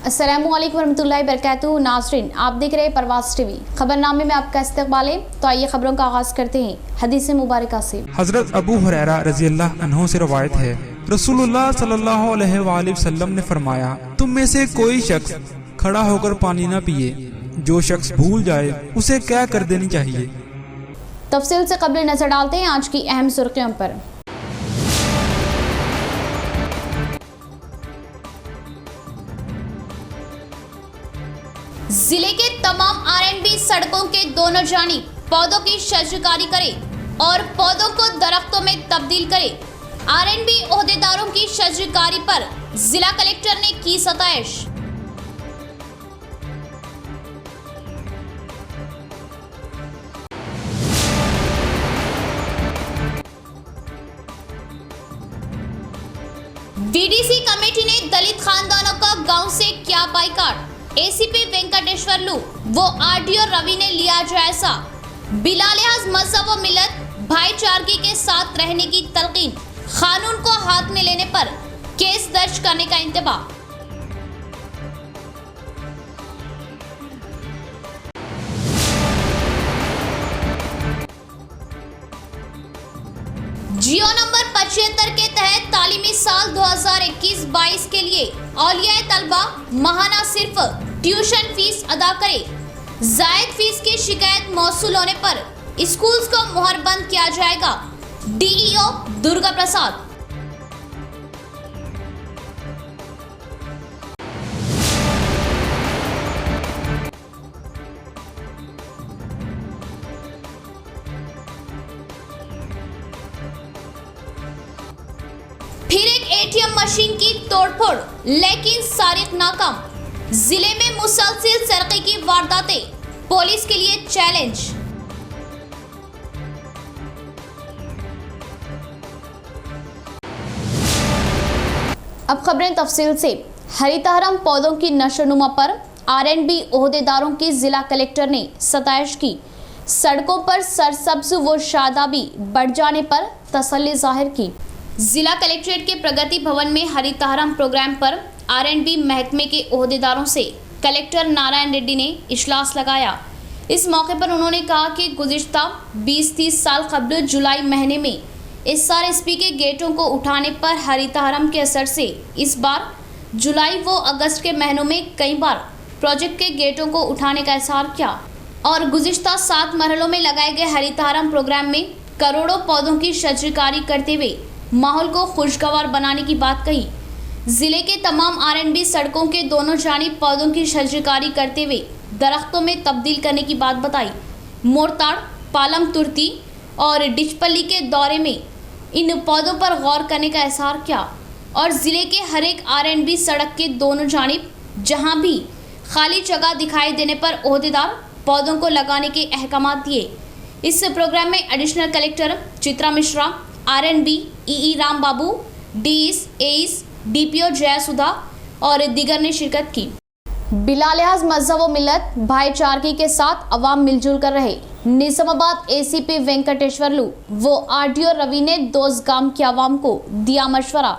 अस्सलामुअलैकुम वरहमतुल्लाहि वबरकातुहू। नाज़रीन, आप देख रहे हैं परवाज़ टीवी। खबरनामे में आपका इस्तकबाल है। तो आइए खबरों का आगाज़ करते हैं हदीस मुबारका से। हजरत अबू हुरैरा रज़ियल्लाहु अन्हु से रवायत है, रसूलुल्लाह सल्लल्लाहु अलैहि वसल्लम ने फरमाया, तुम में से कोई शख्स खड़ा होकर पानी न पिए। जो शख्स भूल जाए उसे क्या कर देनी चाहिए। तफसील से कबल नजर डालते हैं आज की अहम सुर्खियों पर। जिले के तमाम R&B सड़कों के दोनों जानिब पौधों की शजरकारी करें और पौधों को दरख्तों में तब्दील करें। R&B ओहदेदारों की शजरकारी पर जिला कलेक्टर ने की सताइश। VDC कमेटी ने दलित खानदानों का गांव से किया बाइकाट। ACP वेंकटेश्वर लू वो RDO रवि ने लिया जायजा। बिला लिहाज मजहब व मिलत भाईचारगी के साथ रहने की तलकीन। कानून को हाथ में लेने पर केस दर्ज करने का इंतबाह। जियो नंबर 75 के तहत तालीमी साल 2021-22 के लिए औलिया तलबा माहाना सिर्फ ट्यूशन फीस अदा करे। जायद फीस की शिकायत मौसूल होने पर स्कूल्स को मुहर बंद किया जाएगा। DEO दुर्गा प्रसाद। फिर एक ATM मशीन की तोड़फोड़, लेकिन सारिक नाकाम। जिले में मुसलसिल सरके की वारदातें, पुलिस के लिए चैलेंज। अब खबरें तफसील से। हरितहरम पौधों की नशोनुमा पर R&B ओहदेदारों की जिला कलेक्टर ने सताइश की। सड़कों पर सरसब्ज व शादाबी बढ़ जाने पर तसल्ली जाहिर की। जिला कलेक्ट्रेट के प्रगति भवन में हरितहरम प्रोग्राम पर R&B महकमे के ओहदेदारों से कलेक्टर नारायण रेड्डी ने इजलास लगाया। इस मौके पर उन्होंने कहा कि गुज़िश्ता 20-30 साल कबल जुलाई महीने में SRSP के गेटों को उठाने पर हरितहरम के असर से इस बार जुलाई व अगस्त के महीनों में कई बार प्रोजेक्ट के गेटों को उठाने का एहसार किया और गुज़िश्ता 7 मरहलों में लगाए गए हरितहरम प्रोग्राम में करोड़ों पौधों की शजरकारी करते हुए माहौल को खुशगवार बनाने की बात कही। जिले के तमाम R&B सड़कों के दोनों जानिब पौधों की शजरकारी करते हुए दरख्तों में तब्दील करने की बात बताई। मोरताड़, पालम तुर्ती और डिचपल्ली के दौरे में इन पौधों पर गौर करने का एहसार किया और जिले के हर एक R&B सड़क के दोनों जानिब जहां भी खाली जगह दिखाई देने पर ओहदेदार पौधों को लगाने के अहकामात दिए। इस प्रोग्राम में additional collector Chitra Mishra, R&B EE Ram Babu, DIS, AIS, DPO Jayasudha और दीगर ने शिरकत की। बिला लिहाज मजहब व मिलत भाईचारगी के साथ अवाम मिलजुल कर रहे। निजामाबाद ACP वेंकटेश्वर लू वो RDO रवि ने दोस्तगाम के अवाम को दिया मशवरा।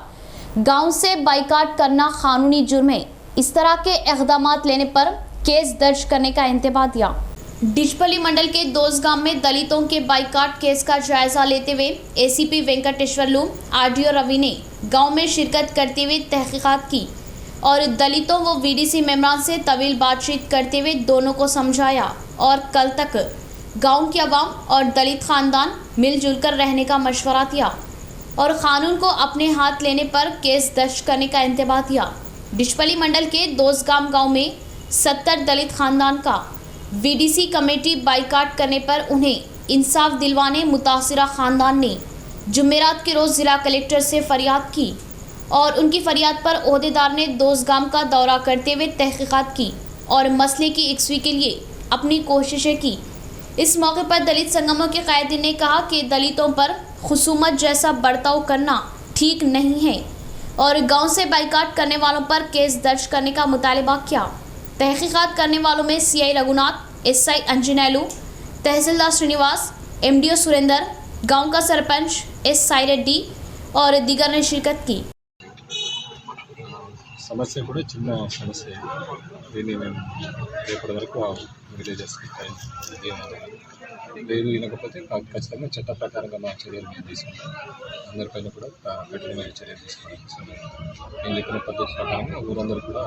गांव से बाइकाट करना कानूनी जुर्म है। इस तरह के इक़दामात लेने पर केस दर्ज करने का इंतबाह दिया। डिचपल्ली मंडल के दोस्तगाम में दलितों के बाइकाट केस का जायजा लेते हुए ACP वेंकटेश्वर लू RDO रवि ने गांव में शिरकत करते हुए तहकीकात की और दलितों व VDC मेंबरान से तवील बातचीत करते हुए दोनों को समझाया और कल तक गांव के अवाम और दलित खानदान मिलजुल कर रहने का मशवरा दिया और कानून को अपने हाथ लेने पर केस दर्ज करने का इंतबाह दिया। डिचपल्ली मंडल के दोस्तगाम गाँव में 70 दलित खानदान का VDC कमेटी बाइकाट करने पर उन्हें इंसाफ दिलवाने मुतासिरा खानदान ने जुमेरात के रोज़ ज़िला कलेक्टर से फरियाद की और उनकी फरियाद पर ओहदेदार ने दोस्तगाम का दौरा करते हुए तहकीकात की और मसले की यकसुई के लिए अपनी कोशिशें की। इस मौके पर दलित संगमों के कायदीन ने कहा कि दलितों पर खुसूमत जैसा बर्ताव करना ठीक नहीं है और गाँव से बाइकाट करने वालों पर केस दर्ज करने का मुतालबा किया। तहकीकात करने वालों में CI रघुनाथ, SI अंजनेलू, तहसीलदार श्रीनिवास, MDO सुरेंदर, गांव का सरपंच S साई रेड्डी और दीगर ने शिरकत की। సమస్య కూడా చిన్న సమస్య ఇది. దీన్ని మేము రేపటి వరకు విలేజెస్కి లేదు వినకపోతే ఖచ్చితంగా చట్ట ప్రకారంగా మా చర్యలు మేము తీసుకుంటాం. అందరిపైన కూడా కఠినమైన చర్యలు తీసుకోవడానికి నేను చెప్పిన పద్ధతి ప్రకారంగా ఊరందరూ కూడా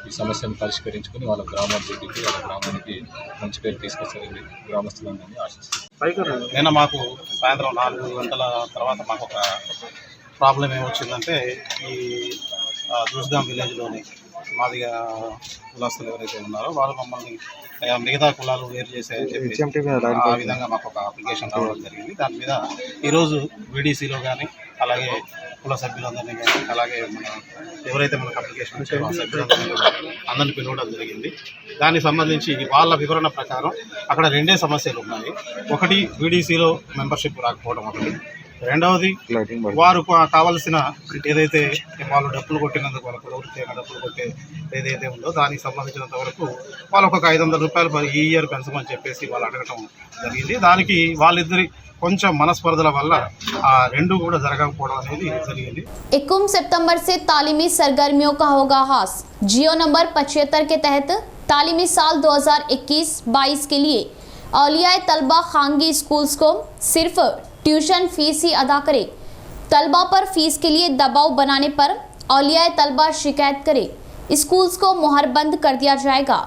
ఈ సమస్యను పరిష్కరించుకొని వాళ్ళ గ్రామాభివృద్ధికి వాళ్ళ గ్రామానికి మంచి పేరు తీసుకొస్తారని గ్రామస్తులందరినీ ఆశిస్తున్నాం. నిన్న మాకు సాయంత్రం 4 గంటల తర్వాత మాకు ఒక ప్రాబ్లం ఏమొచ్చిందంటే ఈ దూస్గాం విలేజ్లోని మాదిగా కులస్తులు ఎవరైతే ఉన్నారో వాళ్ళు మమ్మల్ని మిగతా కులాలు వేరు చేసే ఆ విధంగా మాకు ఒక అప్లికేషన్ రావడం జరిగింది. దాని మీద ఈరోజు వీడీసీలో కానీ అలాగే కుల సభ్యులందరినీ కానీ అలాగే ఎవరైతే మనకు అప్లికేషన్ ఇచ్చారో ఆ సభ్యులందరినీ అందరినీ పిలవడం జరిగింది. దానికి సంబంధించి వాళ్ళ వివరణ ప్రకారం అక్కడ 2 సమస్యలు ఉన్నాయి. ఒకటి వీడీసీలో మెంబర్షిప్ రాకపోవడం ఒకటి, రెండవది వారు కావాల్సిన ఏదైతే వాళ్ళు డబ్బులు కొట్టినందుకు వాళ్ళ ప్రభుత్వం డబ్బులు కొట్టే ఏదైతే ఉందో దానికి సంబంధించినంత వరకు వాళ్ళకు ఒక 500 రూపాయలు ఈ ఇయర్ పెంచమని చెప్పేసి వాళ్ళు అడగటం జరిగింది. దానికి వాళ్ళిద్దరి కొంచెం మనస్పర్ధల వల్ల ఆ 2 కూడా జరగకపోవడం అనేది జరిగింది. 21 सितंबर से तालीमी सरगर्मियों का होगा आगाज। जियो नंबर 75 के तहत तालीमी साल 2021-22 के लिए औलिया तलबा खांगी स्कूल्स को सिर्फ ट्यूशन फीस ही अदा करे। तलबा पर फीस के लिए दबाव बनाने पर औलिया तलबा शिकायत करे, स्कूल्स को मुहरबंद कर दिया जाएगा।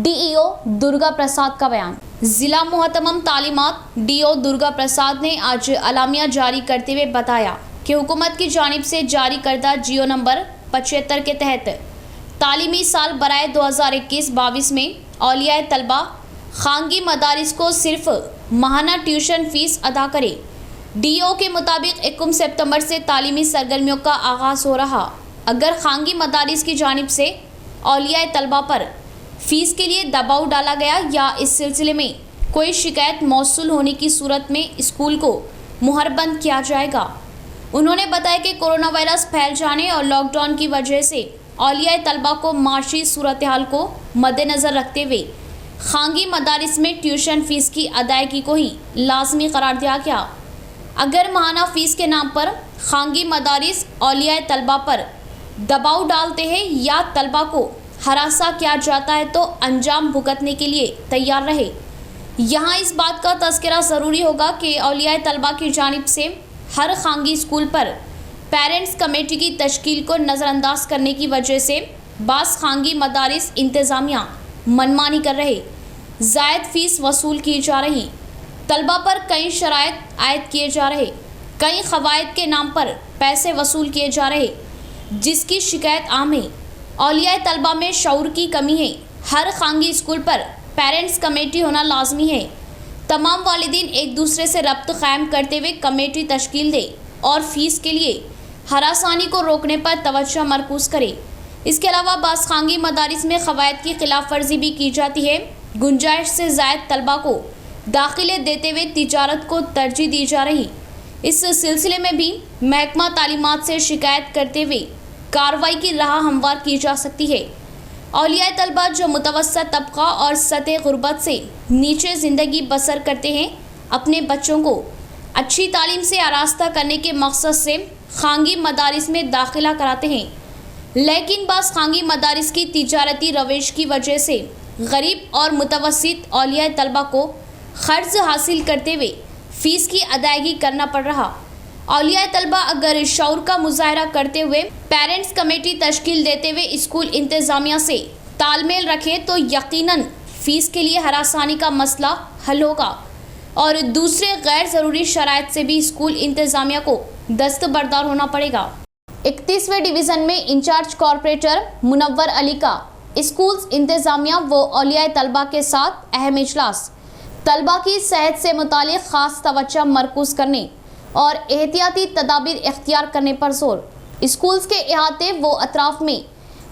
डीईओ दुर्गा प्रसाद का बयान। जिला मुहतमम तालीमात डीओ दुर्गा प्रसाद ने आज अलामिया जारी करते हुए बताया कि हुकूमत की जानिब से जारी करदा जियो नंबर 75 के तहत तालीमी साल बराए 2021-22 में औलिया तलबा खांगी मदारिस को सिर्फ माहाना ट्यूशन फीस अदा करे। डीओ के मुताबिक 21 सितंबर से तालीमी सरगर्मियों का आगाज़ हो रहा। अगर खांगी मदारिस की जानिब से औलिया तलबा पर फीस के लिए दबाव डाला गया या इस सिलसिले में कोई शिकायत मौसूल होने की सूरत में स्कूल को मुहरबंद किया जाएगा। उन्होंने बताया कि कोरोना वायरस फैल जाने और लॉकडाउन की वजह से औलिया तलबा को माशी सूरत हाल को मद्देनज़र रखते हुए खांगी मदारिस में ट्यूशन फ़ीस की अदायगी को ही लाजमी करार दिया गया। अगर माहाना फ़ीस के नाम पर खांगी मदारिस औलिया तलबा पर दबाव डालते हैं या तलबा को हरासा किया जाता है तो अंजाम भुगतने के लिए तैयार रहे। यहाँ इस बात का तज़किरा ज़रूरी होगा कि औलिया तलबा की जानिब से हर खांगी स्कूल पर पेरेंट्स कमेटी की तश्कील को नज़रअंदाज करने की वजह से बास खांगी मदारिस इंतज़ामिया मनमानी कर रहे, ज़ायद फ़ीस वसूल की जा रही, तलबा पर कई शराइत आयद किए जा रहे, कई क़वायद के नाम पर पैसे वसूल किए जा रहे, जिसकी शिकायत आम है। औलिया तलबा में शऊर की कमी है। हर खांगी स्कूल पर पेरेंट्स कमेटी होना लाजमी है। तमाम वालिदीन एक दूसरे से रब्त कायम करते हुए कमेटी तश्कील दे और फ़ीस के लिए हरासानी को रोकने पर तवज्जो मरकूज़ करे। इसके अलावा बास खांगी मदारिस में क़वायद की खिलाफ वर्जी भी की जाती है। गुंजाइश से ज़ायद तलबा को दाखिले देते हुए तिजारत को तरजीह दी जा रही। इस सिलसिले में भी महकमा तालीमात से शिकायत करते हुए कार्रवाई की राह हमवार की जा सकती है। औलिया तलबा जो मुतवस्सत तबका और सतह गुर्बत से नीचे ज़िंदगी बसर करते हैं, अपने बच्चों को अच्छी तालीम से आरास्ता करने के मकसद से खांगी मदारिस में दाखिला कराते हैं, लेकिन बास खांगी मदारिस की तिजारती रवेश की वजह से गरीब और मुतवस्सित औलिया तलबा को क़र्ज़ हासिल करते हुए फ़ीस की अदायगी करना पड़ रहा। औलिया तलबा अगर शऊर का मुजाहरा करते हुए पेरेंट्स कमेटी तश्कील देते हुए स्कूल इंतज़ामिया से तालमेल रखे तो यकीनन फ़ीस के लिए हरासानी का मसला हल होगा और दूसरे गैर ज़रूरी शराइत से भी स्कूल इंतज़ामिया को दस्तबरदार होना पड़ेगा। 31वें डिवीज़न में इंचार्ज कॉरपोरेटर मुनव्वर अली का स्कूल्स इंतज़ामिया व औलिया तलबा के साथ अहम इजलास। तलबा की सेहत से मुतालिक ख़ास तवज्जो मरकूज़ करने और एहतियाती तदाबीर इख्तियार करने पर जोर। स्कूल्स के अहाते व अतराफ में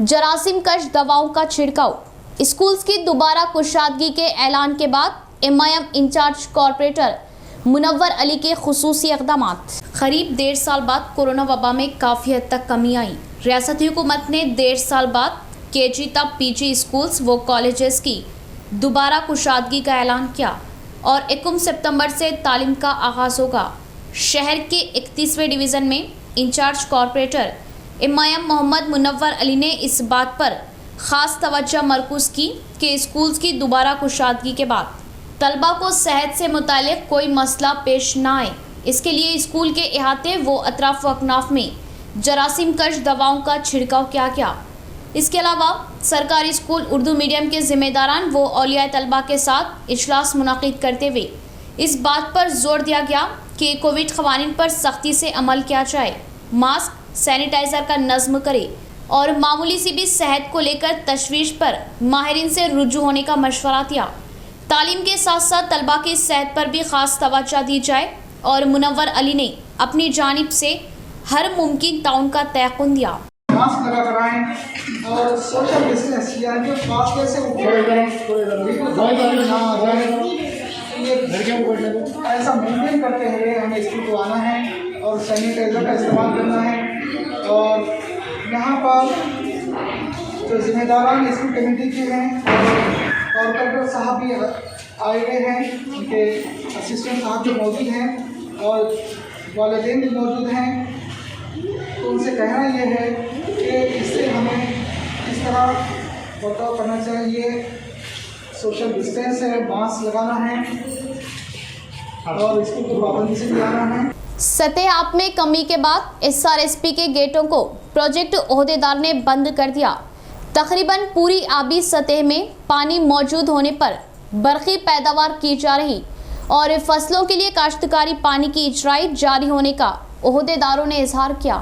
जरासीम कश दवाओं का छिड़काव। स्कूल्स की दोबारा कुशादगी के ऐलान के बाद MIM incharge corporator Munawwar Ali के खुसूसी इक़दामात। करीब 1.5 साल बाद कोरोना वबा में काफ़ी हद तक कमी आई। रियासती हुकूमत ने 1.5 साल बाद KG तक PG स्कूल्स व कॉलेजेस की दोबारा कुशादगी का ऐलान किया और 21 सितंबर से तालीम का आगाज़ होगा। शहर के 31वें डिवीज़न में इंचार्ज कॉरपोरेटर इमाम मोहम्मद मुनव्वर अली ने इस बात पर ख़ास तवज्जो मरकूज़ की कि स्कूल्स की दोबारा कुशादगी के बाद तलबा को सेहत से मुतालिक कोई मसला पेश ना आए, इसके लिए स्कूल के अहाते व अतराफ व अकनाफ में जरासीम कश दवाओं का छिड़काव किया गया। इसके अलावा सरकारी स्कूल उर्दू मीडियम के ज़िम्मेदारान व औलिया तलबा के साथ इजलास मुनाकिद करते हुए इस बात पर जोर दिया गया कि कोविड क़वानीन पर सख्ती से अमल किया जाए, मास्क सैनिटाइज़र का नज़्म करे और मामूली सी भी सेहत को लेकर तशवीश पर माहिरीन से रुजू होने का मशवरा दिया। तालीम के साथ साथ तलबा की सेहत पर भी ख़ास तवज्जो दी जाए और मुनव्वर अली ने अपनी जानिब से हर मुमकिन ताउन का तयक़ुन दिया। मास्क लगा कर आएँ और सोशल डिस्टेंस यानी फासले से ऐसा मेंटेन करते हुए हमें स्कूल को आना है और सैनिटाइज़र का इस्तेमाल करना है। और यहाँ पर जो जिम्मेदारान स्कूल कमेटी के हैं और कलेक्टर साहब भी आए हुए हैं, उनके असिस्टेंट साहब जो मौजूद हैं और वालिदैन भी मौजूद हैं, तो उनसे कहना ये है कि इससे हमें इस तरह बर्ताव करना चाहिए, सोशल डिस्टेंस है, मास्क लगाना है और स्कूल को पाबंदी से भी आना है। सतह आप में कमी के बाद SRSP के गेटों को प्रोजेक्ट ओहदेदार ने बंद कर दिया। तकरीबन पूरी आबी सतह में पानी मौजूद होने पर बरक़ी पैदावार की जा रही और फसलों के लिए काश्तकारी पानी की इजराई जारी होने का ओहदेदारों ने इजहार किया।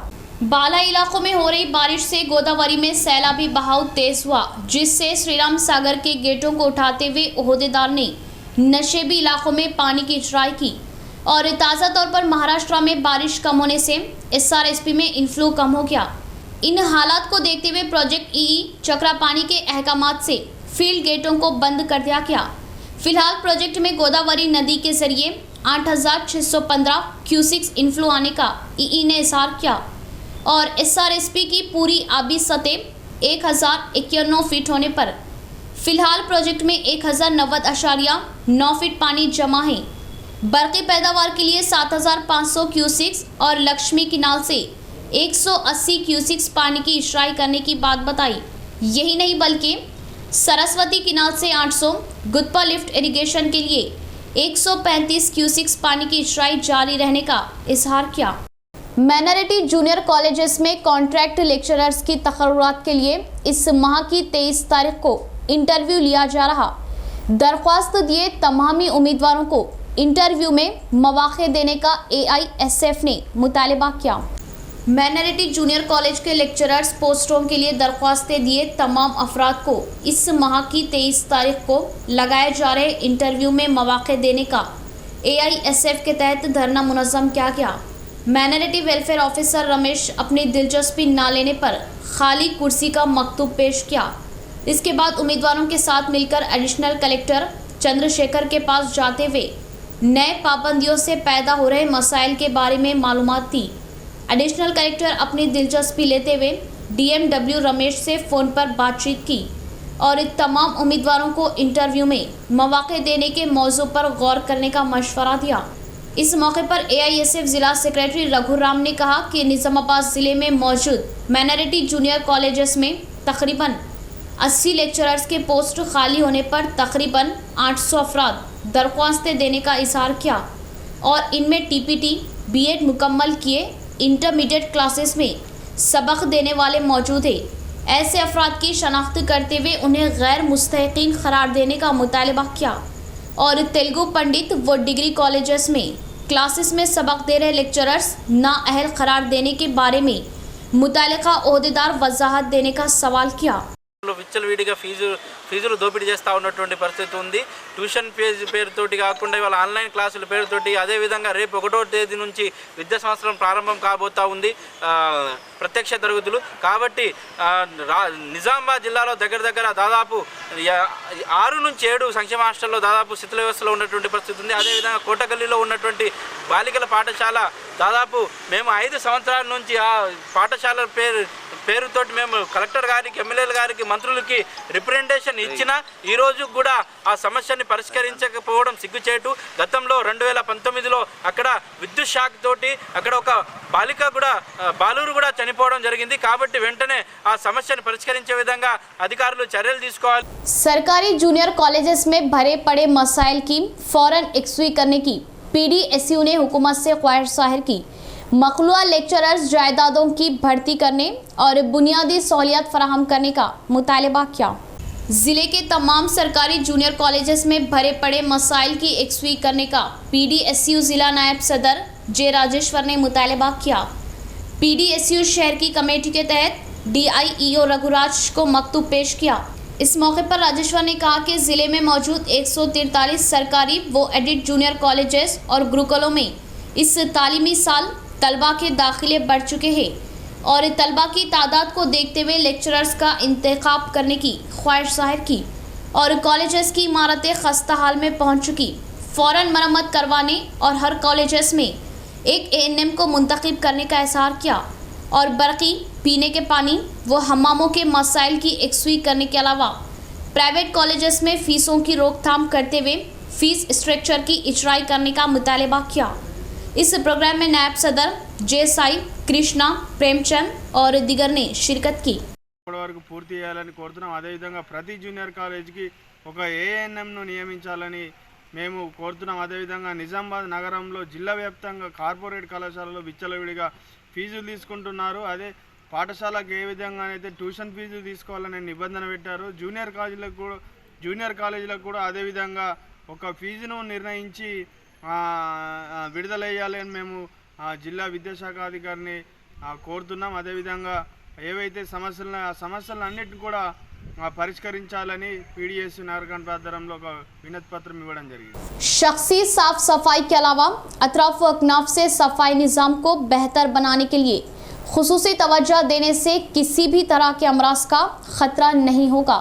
बाला इलाकों में हो रही बारिश से गोदावरी में सैलाबी बहाव तेज हुआ, जिससे श्रीराम सागर के गेटों को उठाते हुए ओहदेदार ने नशेबी इलाकों में पानी की इजराई की और ताज़ा तौर पर महाराष्ट्र में बारिश कम होने से SRSP में इनफ्लो कम हो गया। इन हालात को देखते हुए प्रोजेक्ट चक्रा पानी के अहकामात से फील्ड गेटों को बंद कर दिया गया। फिलहाल प्रोजेक्ट में गोदावरी नदी के जरिए 8615 क्यूसिक्स इनफ्लो आने का ने इजहार किया और SRSP की पूरी आबी सतह 1051 फीट होने पर फिलहाल प्रोजेक्ट में 1090.9 फीट पानी जमा है। बरक़ी पैदावार के लिए 7500 क्यूसिक्स और लक्ष्मी किनाल से 180 क्यूसिक्स पानी की इजराई करने की बात बताई। यही नहीं बल्कि सरस्वती किनाल से 800, गुत्पा लिफ्ट इरिगेशन के लिए 135 क्यूसिक्स पानी की इजराई जारी रहने का इजहार किया। माइनॉरिटी जूनियर कॉलेजेस में कॉन्ट्रैक्ट लेक्चरर्स की तकर्रुरात के लिए इस माह की 23 तारीख को इंटरव्यू लिया जा रहा। दरख्वास्त दिए तमामी उम्मीदवारों को इंटरव्यू में मौक़े देने का AISF ने मुतालबा किया। माइनॉरिटी जूनियर कॉलेज के लेक्चरर्स पोस्टों के लिए दरख्वास्तें दिए तमाम अफराद को इस माह की 23 तारीख को लगाए जा रहे इंटरव्यू में मौक़े देने का AISF के तहत धरना मुनज़्ज़म किया गया। माइनॉरिटी वेलफेयर ऑफिसर रमेश अपनी दिलचस्पी ना लेने पर खाली कुर्सी का मकतूब पेश किया। इसके बाद उम्मीदवारों के साथ मिलकर एडिशनल कलेक्टर चंद्रशेखर के पास जाते हुए नए पाबंदियों से पैदा हो रहे मसाइल के बारे में मालूमात दी। एडिशनल कलेक्टर अपनी दिलचस्पी लेते हुए DMW रमेश से फ़ोन पर बातचीत की और तमाम उम्मीदवारों को इंटरव्यू में मौक़े देने के मौजू पर गौर करने का मशवरा दिया। इस मौके पर AISF ज़िला सेक्रेटरी रघुराम ने कहा कि निज़ामाबाद ज़िले में मौजूद माइनॉरिटी जूनियर कॉलेजेस में तकरीबन 80 लेक्चरर्स के पोस्ट खाली होने पर तकरीबन 800 अफराद दरख्वास्तें देने का इजहार किया और इनमें TPT B.Ed मुकम्मल किए इंटरमीडिएट क्लासेस में सबक देने वाले मौजूद हैं। ऐसे अफराद की शनाख्त करते हुए उन्हें गैर मुस्तहिकीन करार देने का मुतालबा किया और तेलुगु पंडित व डिग्री कॉलेजेस में क्लासेस में सबक दे रहे लेक्चरर्स नाअहल करार देने के बारे में मुतालिका ओहदेदार वजाहत देने का सवाल किया। విచ్చలవిడిగా ఫీజులు దోపిడీ చేస్తూ ఉన్నటువంటి పరిస్థితి ఉంది। ట్యూషన్ పేరుతోటి కాకుండా ఇవాళ ఆన్లైన్ క్లాసుల పేరుతోటి అదేవిధంగా రేపు 1వ తేదీ నుంచి విద్యా సంవత్సరం ప్రారంభం కాబోతూ ఉంది ప్రత్యక్ష తరగతులు కాబట్టి నిజామాబాద్ జిల్లాలో దగ్గర దాదాపు 6 నుంచి 7 సంక్షేమ హాస్టల్లో దాదాపు శిథిల వ్యవస్థలో ఉన్నటువంటి పరిస్థితి ఉంది। అదేవిధంగా కోటగల్లీలో ఉన్నటువంటి బాలికల పాఠశాల దాదాపు మేము 5 సంవత్సరాల నుంచి ఆ పాఠశాల పేరుతోటి మేము కలెక్టర్ గారికి, ఎమ్మెల్యేల గారికి, మంత్రులకి రిప్రజెంటేషన్ ఇచ్చినా ఈరోజు కూడా ఆ సమస్యని పరిష్కరించకపోవడం సిగ్గుచేటు. గతంలో 2019లో అక్కడ విద్యుత్ షాక్ తోటి అక్కడ ఒక బాలురు కూడా చనిపోవడం జరిగింది. కాబట్టి వెంటనే ఆ సమస్యను పరిష్కరించే విధంగా అధికారులు చర్యలు తీసుకోవాలి. सरकारी जूनियर कॉलेजेस में भरे पड़े मसाइल की फौरन यकसुई करने की पीडीएसयू ने हुकूमत से ख्वाहिश जाहिर की। मखलूआ लेक्चरर्स जायदादों की भर्ती करने और बुनियादी सहूलियत फराहम करने का मुतालबा किया। जिले के तमाम सरकारी जूनियर कॉलेजेस में भरे पड़े मसाइल की यकसुई करने का पीडीएसयू जिला नायब सदर जे राजेश्वर ने मुतालबा किया। पीडीएसयू शहर की कमेटी के तहत डीआईईओ रघुराज को मकतूब पेश किया। इस मौके पर राजेश्वर ने कहा कि ज़िले में मौजूद 143 सरकारी व एडिड जूनियर कॉलेजेस और गुरुकुलों में इस तालीमी साल तलबा के दाखिले बढ़ चुके हैं और तलबा की तादाद को देखते हुए लेक्चरर्स का इंतखाब करने की ख्वाहिश जाहिर की और कॉलेजेस की इमारतें खस्ता हाल में पहुँच चुकी, फ़ौरन मरम्मत करवाने और हर कॉलेजेस में एक एएनएम को मुंतखब करने का इज़हार किया और बरकी, पीने के पानी व हमामों के मसाइल की यकसुई करने के अलावा प्राइवेट कॉलेजेस में फ़ीसों की रोकथाम करते हुए फ़ीस स्ट्रक्चर की इजराई करने का मुतालबा किया। इस प्रोग्राम में नायब सदर जे साई, कृष्णा, प्रेमचंद और दिगर ने शिरकत की। వరకు పూర్తి చేయాలని కోరుతున్నాం. అదేవిధంగా ప్రతి జూనియర్ కాలేజీకి ఒక ఏఎన్ఎంను నియమించాలని మేము కోరుతున్నాం. అదేవిధంగా నిజామాబాద్ నగరంలో జిల్లా వ్యాప్తంగా కార్పొరేట్ కళాశాలలో విచ్చలవిడిగా ఫీజులు తీసుకుంటున్నారు. అదే పాఠశాలకు ఏ విధంగా అయితే ట్యూషన్ ఫీజులు తీసుకోవాలనే నిబంధన పెట్టారు. జూనియర్ కాలేజీలకు కూడా అదేవిధంగా ఒక ఫీజును నిర్ణయించి విడుదల చేయాలని మేము జిల్లా విద్యాశాఖ అధికారిని కోరుతున్నాం. అదేవిధంగా ఏవైతే సమస్యలన్నిటిని కూడా పరిష్కరించాలని पीडीएस नारकंड आध्वर्యంలో ఒక వినతి పత్రం ఇవ్వడం జరిగింది. शख्सी साफ सफाई के अलावा अतराफ व अकनाफ से सफाई निज़ाम को बेहतर बनाने के लिए खुसूसी तवज्जो देने से किसी भी तरह के अमराज का खतरा नहीं होगा।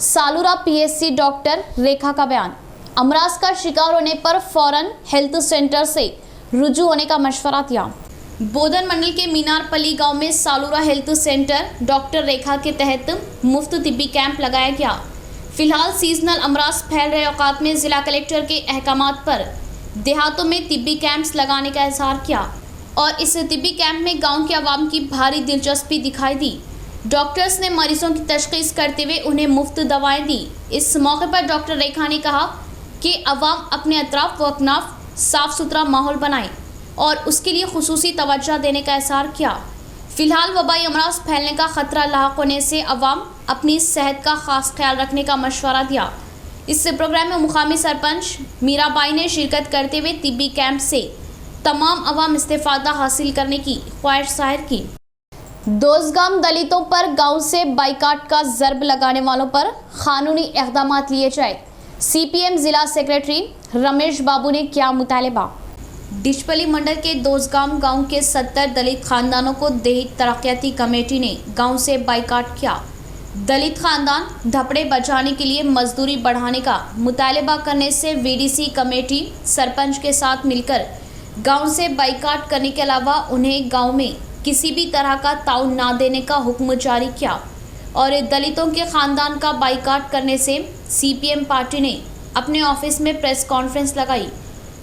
सालूरा पीएचसी डॉक्टर रेखा का बयान। अमराज का शिकार होने पर फौरन हेल्थ सेंटर से रुजू होने का मशवरा दिया। बोधन मंडल के मीनारपल्ली गांव में सालूरा हेल्थ सेंटर डॉक्टर रेखा के तहत मुफ्त तिब्बी कैंप लगाया गया। फिलहाल सीजनल अमराज फैल रहे औकात में जिला कलेक्टर के अहकामात पर देहातों में तिब्बी कैंप्स लगाने का इजहार किया और इस तिब्बी कैंप में गांव के अवाम की भारी दिलचस्पी दिखाई दी। डॉक्टर्स ने मरीजों की तशखीस करते हुए उन्हें मुफ्त दवाएं दी। इस मौके पर डॉक्टर रेखा ने कहा कि अवाम अपने अतराफ व अकनाफ साफ सुथरा माहौल बनाए और उसके लिए खुसूसी तवज्जो देने का इजहार किया। फिलहाल वबाई अमराज फैलने का खतरा लाहक होने से अवाम अपनी सेहत का खास ख्याल रखने का मशवरा दिया। इस प्रोग्राम में मुकामी सरपंच मीराबाई ने शिरकत करते हुए तिब्बी कैंप से तमाम अवाम इस्तेफादा हासिल करने की ख्वाहिश जाहिर की। दोसगाम दलितों पर गांव से बाइकाट का ज़र्ब लगाने वालों पर कानूनी इक़दाम लिए जाए, सीपीएम जिला सेक्रेटरी रमेश बाबू ने किया मुतालबा। डिशपली मंडल के दोसगाम गांव के 70 दलित खानदानों को दलित तरक्याती कमेटी ने गांव से बाइकाट किया। दलित खानदान धपड़े बचाने के लिए मजदूरी बढ़ाने का मुतालबा करने से वीडीसी कमेटी सरपंच के साथ मिलकर गांव से बाइकाट करने के अलावा उन्हें गांव में किसी भी तरह का ताउन ना देने का हुक्म जारी किया और दलितों के खानदान का बाइकाट करने से सीपीएम पार्टी ने अपने ऑफिस में प्रेस कॉन्फ्रेंस लगाई।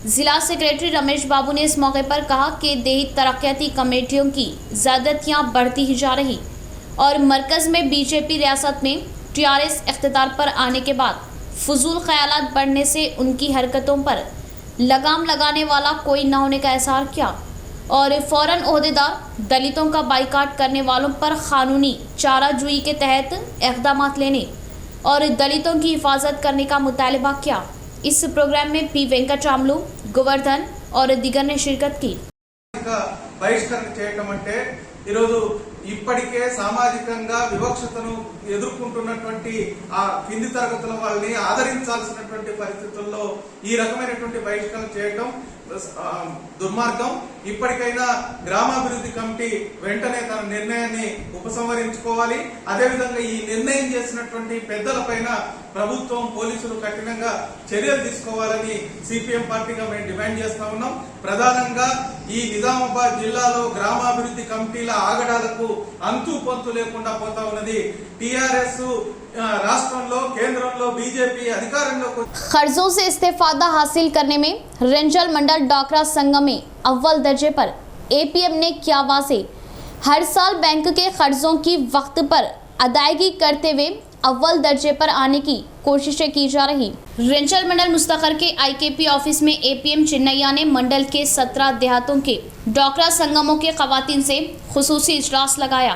जिला सेक्रेटरी रमेश बाबू ने इस मौके पर कहा कि देही तरक्याती कमेटियों की ज़्यादतियाँ बढ़ती ही जा रही और मरकज़ में बीजेपी रियासत में टीआरएस इख्तिदार पर आने के बाद फजूल ख्यालात बढ़ने से उनकी हरकतों पर लगाम लगाने वाला कोई न होने का इजहार किया और फ़ौरन ओहदेदार दलितों का बाइकाट करने वालों पर कानूनी चाराजोई के तहत इक़दाम लेने और दलितों की हिफाजत करने का मुतालबा किया। इस प्रोग्राम में पी वेंकटरामलू, गोवर्धन और दिगर ने शिरकत की। బహిష్కరణ చేయటం అంటే ఈరోజు ఇప్పటికే సామాజికంగా వివక్షతను ఎదుర్కొంటున్నటువంటి ఆ కింది తరగతుల వాళ్ళని ఆదరించాల్సినటువంటి పరిస్థితుల్లో ఈ రకమైనటువంటి బహిష్కరణ చేయటం దుర్మార్గం. ఇప్పటికైనా గ్రామాభివృద్ధి కమిటీ వెంటనే తన నిర్ణయాన్ని ఉపసంహరించుకోవాలి. అదేవిధంగా ఈ నిర్ణయం చేసినటువంటి పెద్దలపైన ప్రభుత్వం, పోలీసులు కఠినంగా చర్యలు తీసుకోవాలని సిపిఎం పార్టీగా మేము డిమాండ్ చేస్తా ఉన్నాం. ప్రధానంగా ఈ నిజామాబాద్ జిల్లాలో గ్రామాభివృద్ధి కమిటీల ఆగడాలకు అంతు పొంతు లేకుండా పోతా ఉన్నది. టీఆర్ఎస్ రాష్ట్రంలో, కేంద్రంలో బీజేపీ అధికారంలోకి कर्जों से इस्तेफादा हासिल करने में रेंजल मंडल डॉकरा संगम में अव्वल दर्जे पर एपीएम ने किया वाजे। हर साल बैंक के कर्जों की वक्त पर अदायगी करते हुए अव्वल दर्जे पर आने की कोशिशें की जा रही। रेंजल मंडल मुस्तकर के आईकेपी ऑफिस में एपीएम चिन्नैया ने मंडल के 17 देहातों के डॉकरा संगमों के खवातीन से खुसूसी इजलास लगाया।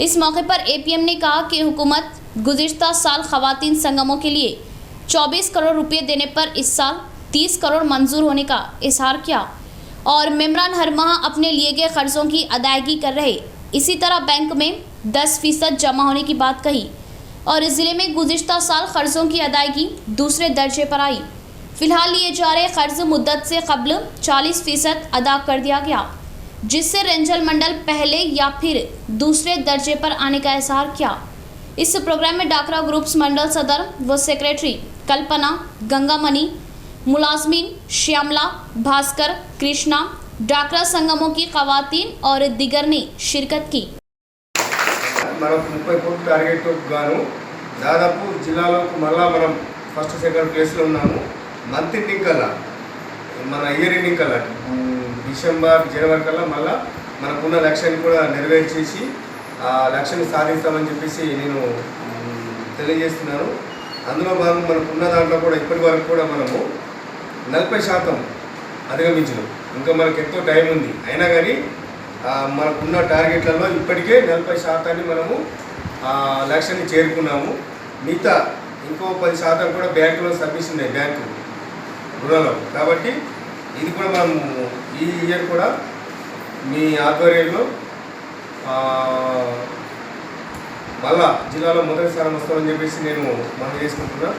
इस मौके पर एपीएम ने कहा कि हुकूमत गुज़िश्ता साल खवातीन संगमों के लिए 24 करोड़ रुपए देने पर इस साल 30 करोड़ मंजूर होने का इजहार किया और मेम्बरान हर माह अपने लिए गए कर्जों की अदायगी कर रहे। इसी तरह बैंक में 10% जमा होने की बात कही और इस जिले में गुज़िश्ता साल कर्जों की अदायगी दूसरे दर्जे पर आई। फिलहाल लिए जा रहे कर्ज मुद्दत से कबल 40% अदा कर दिया गया, जिससे रेंजल मंडल पहले या फिर दूसरे दर्जे पर आने का इजहार किया। इस प्रोग्राम में डाकरा ग्रुप्स मंडल सदर व सेक्रेटरी कल्पना, गंगामणि, मुलाजमीन श्यामला, भास्कर, कृष्णा, डाकरा संगमों की खवातीन और दिगर ने शिरकत की। మనకు 30 కోట్ల టార్గెట్ గాను దాదాపు జిల్లాలో మళ్ళా మనం ఫస్ట్ సెకండ్ ప్లేస్లో ఉన్నాము. మంత్ ఎండింగ్ కల్లా, మన ఇయర్ ఎండింగ్ కల్లా, డిసెంబర్ జనవరి కల్లా మళ్ళా మనకున్న లక్ష్యాన్ని కూడా నెరవేర్చేసి ఆ లక్ష్యాన్ని సాధిస్తామని చెప్పేసి నేను తెలియజేస్తున్నాను. అందులో భాగంగా మనకున్న దాంట్లో కూడా ఇప్పటి వరకు కూడా మనము 40% అధిగమించినాం. ఇంకా మనకు ఎంతో టైం ఉంది. అయినా కానీ మనకున్న టార్గెట్లలో ఇప్పటికే 40% మనము లక్ష్యాన్ని చేరుకున్నాము. మిగతా ఇంకో 10% కూడా బ్యాంకులో సబ్మిషన్ ఉన్నాయి, బ్యాంకు రుణాలు. కాబట్టి ఇది కూడా మనం ఈ ఇయర్ కూడా మీ ఆధ్వర్యంలో మళ్ళా జిల్లాలో మొదటి స్థానం వస్తామని చెప్పేసి నేను మనం చేసుకుంటున్నా.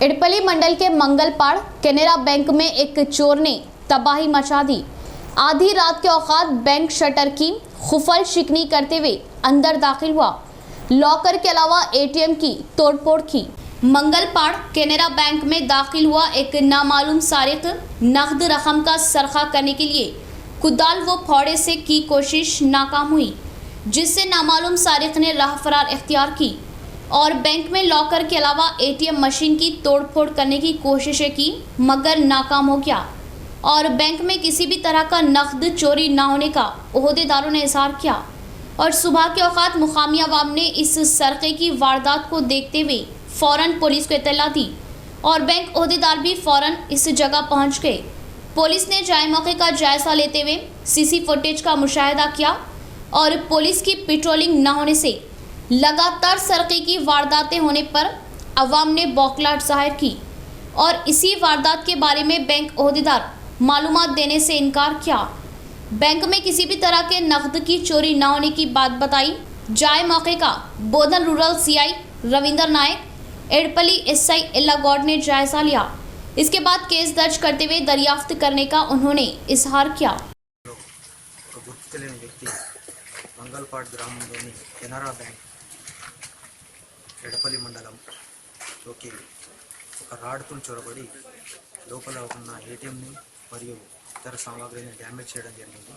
इडपली मंडल के मंगलपाड़ केनरा बैंक में एक चोर ने तबाही मचा दी। आधी रात के औकात बैंक शटर की खुफल शिकनी करते हुए अंदर दाखिल हुआ। लॉकर के अलावा एटीएम की तोड़फोड़ की। मंगलपाड़ केनरा बैंक में दाखिल हुआ एक नामालूम सारिक नकद रकम का सरखा करने के लिए कुदाल व फावड़े से की कोशिश नाकाम हुई, जिससे नामालूम सारिक ने राह फरार इख्तियार की और बैंक में लॉकर के अलावा एटीएम मशीन की तोड़फोड़ करने की कोशिशें की, मगर नाकाम हो गया और बैंक में किसी भी तरह का नकद चोरी ना होने का ओहदेदारों ने इजहार किया। और सुबह के औकात मुकामी अवाम ने इस सरके की वारदात को देखते हुए फ़ौरन पुलिस को इत्तला दी और बैंक ओहदेदार भी फ़ौरन इस जगह पहुंच गए। पुलिस ने जाए मौके का जायज़ा लेते हुए सीसी फुटेज का मुशाहिदा किया और पुलिस की पेट्रोलिंग न होने से लगातार सरके की वारदातें होने पर अवाम ने बौखलाहट जाहिर की और इसी वारदात के बारे में बैंक ओहदेदार मालूमात देने से इनकार किया। बैंक में किसी भी तरह के नकद की चोरी न होने की बात बताई। जाए मौके का बोधन रूरल सीआई रविंदर नायक, एडपली एसआई इल्ला गौड ने जायजा लिया। इसके बाद केस दर्ज करते हुए दरियाफ्त करने का उन्होंने इजहार किया। గుర్తు తెలియని వ్యక్తి మంగళపాడు గ్రామంలోని కెనరా బ్యాంక్ ఎడపల్లి మండలంలోకి ఒక రాడ్తో చొరబడి లోపల ఉన్న ఏటీఎంని మరియు ఇతర సామాగ్రిని డ్యామేజ్ చేయడం జరిగింది.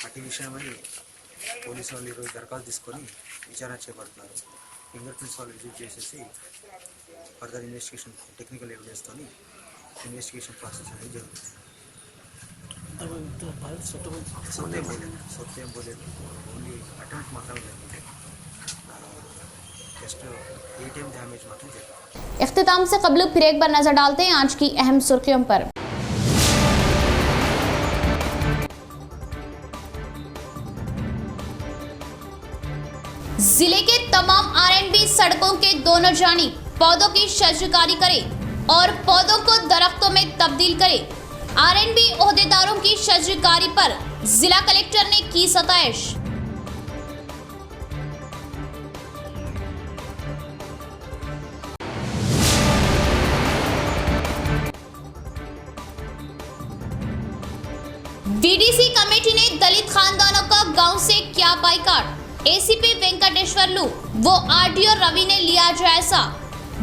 అటు విషయమై పోలీసు వాళ్ళు ఈరోజు దరఖాస్తు తీసుకొని విచారణ చేపడుతున్నారు. ఫింగర్ ప్రింట్స్ వాళ్ళు రిజీవ్ చేసేసి ఫర్దర్ ఇన్వెస్టిగేషన్ టెక్నికల్ ఎవిడెన్స్తో ఇన్వెస్టిగేషన్ ప్రాసెస్ అనేది జరుగుతుంది. సొత్తేం పోలేదు, ఓన్లీ అటెంప్ట్ మాత్రమే జరిగింది. జస్ట్ ఏటీఎం డ్యామేజ్ మాత్రం జరిగింది. इख्तिताम से कबल फिर एक बार नजर डालते हैं आज की अहम सुर्खियों पर। जिले के तमाम आरएनबी सड़कों के दोनों जानिब पौधों की शजरकारी करे और पौधों को दरख्तों में तब्दील करे। आरएनबी ओहदेदारों की शजरकारी पर जिला कलेक्टर ने की सताइश। डीडीसी कमेटी ने दलित खानदानों का गांव से किया बाइकाट। एसीपी वेंकटेश्वर लू वो आरडीओ रवि ने लिया जायजा।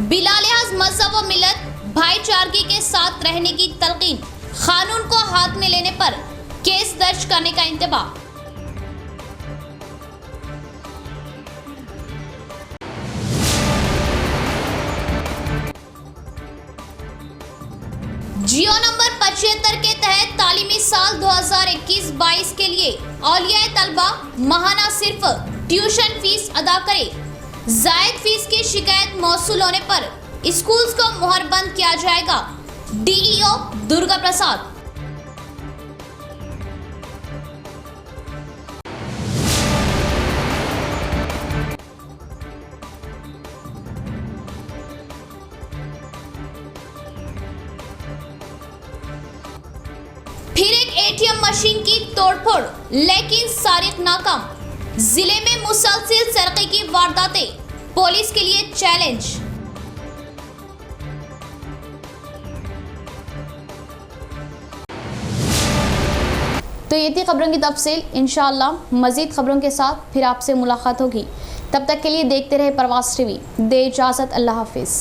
बिलालिहाज मजहब व मिलत भाईचारगी के साथ रहने की तलकीन, कानून को हाथ में लेने पर केस दर्ज करने का इंतबाह। जियो नंबर 75 के तहत तालीमी साल 2021-22 के लिए औलिया तलबा माहाना सिर्फ ट्यूशन फीस अदा करे। जायद फीस की शिकायत मौसूल होने पर स्कूल्स को मुहर बंद किया जाएगा। डीईओ दुर्गा प्रसाद। फिर एक एटीएम मशीन की तोड़फोड़, लेकिन सारिक नाकाम। जिले में मुसलसल सरक़े की वारदातें, पुलिस के लिए चैलेंज। तो ये थी खबरों की तफसील। इंशाअल्लाह मज़ीद खबरों के साथ फिर आपसे मुलाकात होगी। तब तक के लिए देखते रहे प्रवास टीवी। दे इजाज़त, अल्लाह हाफिज़।